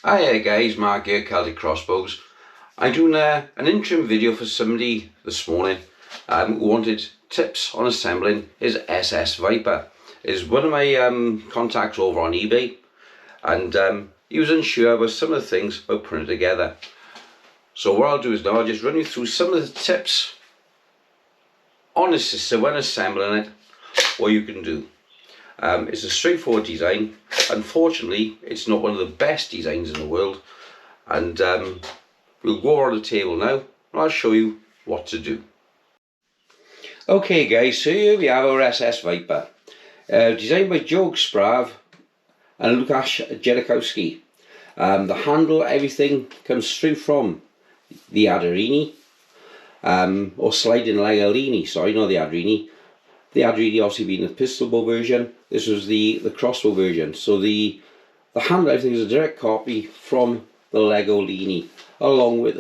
Hi guys, Mark here, Celtic Crossbows. I'm doing an interim video for somebody this morning who wanted tips on assembling his SS Viper. Is one of my contacts over on eBay, and he was unsure about some of the things about putting it together. So what I'll do is now I'll just run you through some of the tips on the system when assembling it, what you can do. It's a straightforward design. Unfortunately, it's not one of the best designs in the world, and we'll go on the table now and I'll show you what to do. Okay guys, so here we have our SS Viper, designed by joerg, Sprave and Łukasz Janikowski. The handle, everything comes straight from the Adderini, or sliding like a Leanie, sorry, not the Adderini. The Adderini obviously being the pistol bow version, this was the crossbow version. So the handle, everything is a direct copy from the Lego Leanie, along with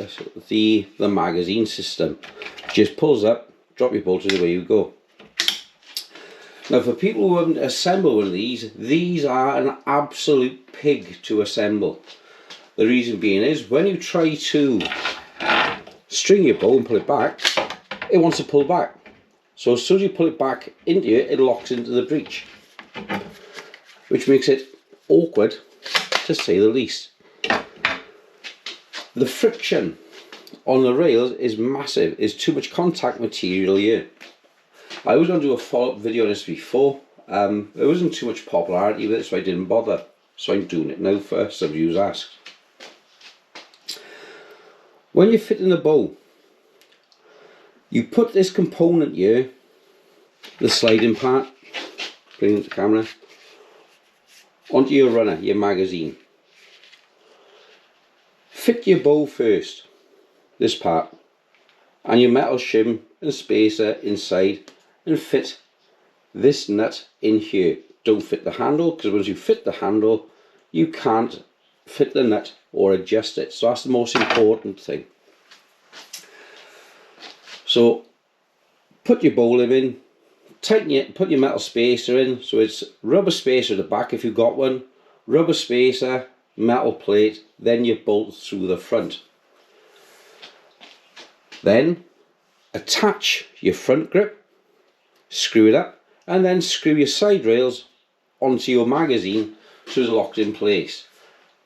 the magazine system. Just pulls up, drop your bolt, and away you go. Now for people who haven't assembled one of these are an absolute pig to assemble. The reason being is when you try to string your bow and pull it back, it wants to pull back. So as soon as you pull it back into it, it locks into the breech, which makes it awkward to say the least. The friction on the rails is massive. There's too much contact material here. I was going to do a follow-up video on this before. There wasn't too much popularity with it, so I didn't bother. So I'm doing it now for somebody who's asked. When you're fitting the bow, you put this component here, the sliding part, bring the camera, onto your runner, your magazine. Fit your bow first, this part, and your metal shim and spacer inside, and fit this nut in here. Don't fit the handle, because once you fit the handle, you can't fit the nut or adjust it. So that's the most important thing. So put your bow lib in, tighten it, put your metal spacer in, so it's rubber spacer at the back if you've got one, rubber spacer, metal plate, then you bolt through the front. Then attach your front grip, screw it up, and then screw your side rails onto your magazine so it's locked in place.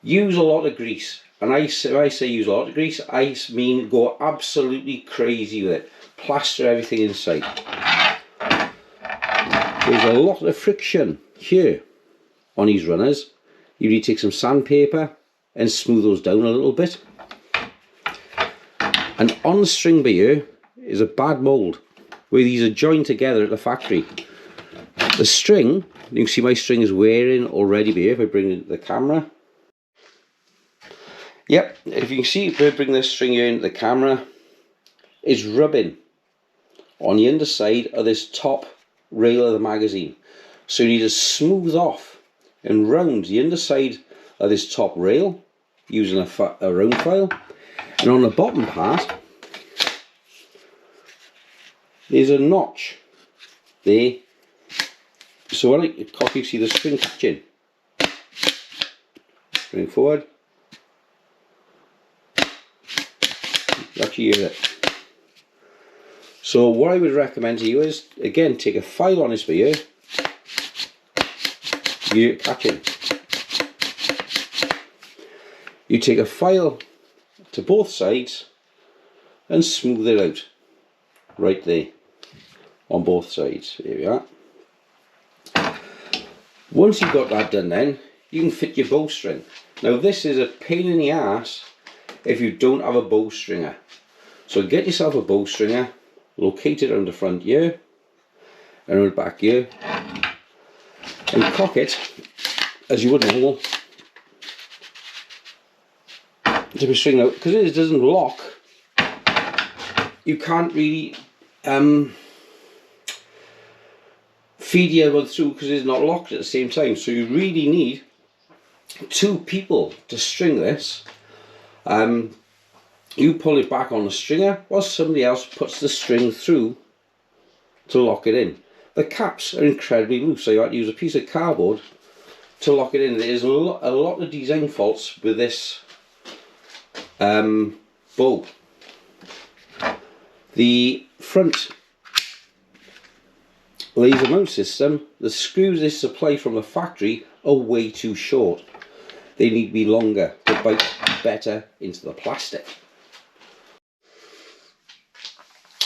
Use a lot of grease, and when I say use a lot of grease, I mean go absolutely crazy with it. Plaster everything inside. There's a lot of friction here on these runners. You need to take some sandpaper and smooth those down a little bit. And on the string by here is a bad mould where these are joined together at the factory. The string, you can see my string is wearing already by here if I bring the camera. Yep, if you can see, if I bring this string here into the camera, it's rubbing on the underside of this top rail of the magazine. So you need to smooth off and round the underside of this top rail using a round file. And on the bottom part, there's a notch there. So when I cock, you see the string catching. Bring it forward. You actually hear it. So what I would recommend to you is, again, take a file on this for you. You're catching. You take a file to both sides and smooth it out. Right there. On both sides. Here we are. Once you've got that done then, you can fit your bowstring. Now this is a pain in the ass if you don't have a bowstringer. So get yourself a bowstringer. Locate it on the front here and on the back here, and cock it as you would normal to be string out, because it doesn't lock. You can't really feed the other one through because it's not locked at the same time. So you really need two people to string this. You pull it back on the stringer while somebody else puts the string through to lock it in. The caps are incredibly loose, so you have to use a piece of cardboard to lock it in. There's a lot of design faults with this bow. The front laser mount system, the screws they supply from the factory are way too short. They need to be longer to bite better into the plastic.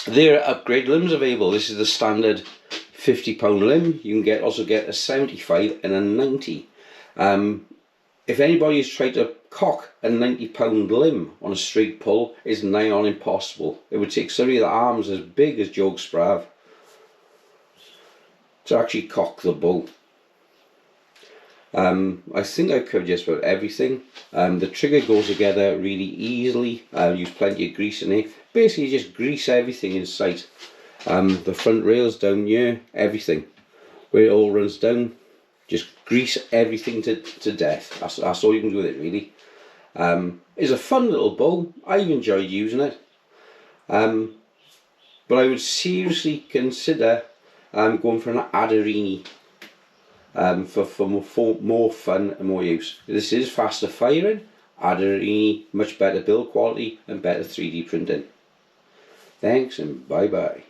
There are upgrade limbs available. This is the standard £50 limb. You can also get a 75 and a 90. If anybody has tried to cock a £90 limb on a straight pull, it's nigh on impossible. It would take somebody with arms as big as Joerg Sprave to actually cock the bow. I think I've covered just about everything. The trigger goes together really easily. I'll use plenty of grease in it. Basically just grease everything in sight. The front rails down here, everything. Where it all runs down, just grease everything to death. That's all you can do with it really. It's a fun little bow. I've enjoyed using it. But I would seriously consider going for an Adarini. For more fun and more use. This is faster firing, Adarini, much better build quality and better 3D printing. Thanks and bye bye.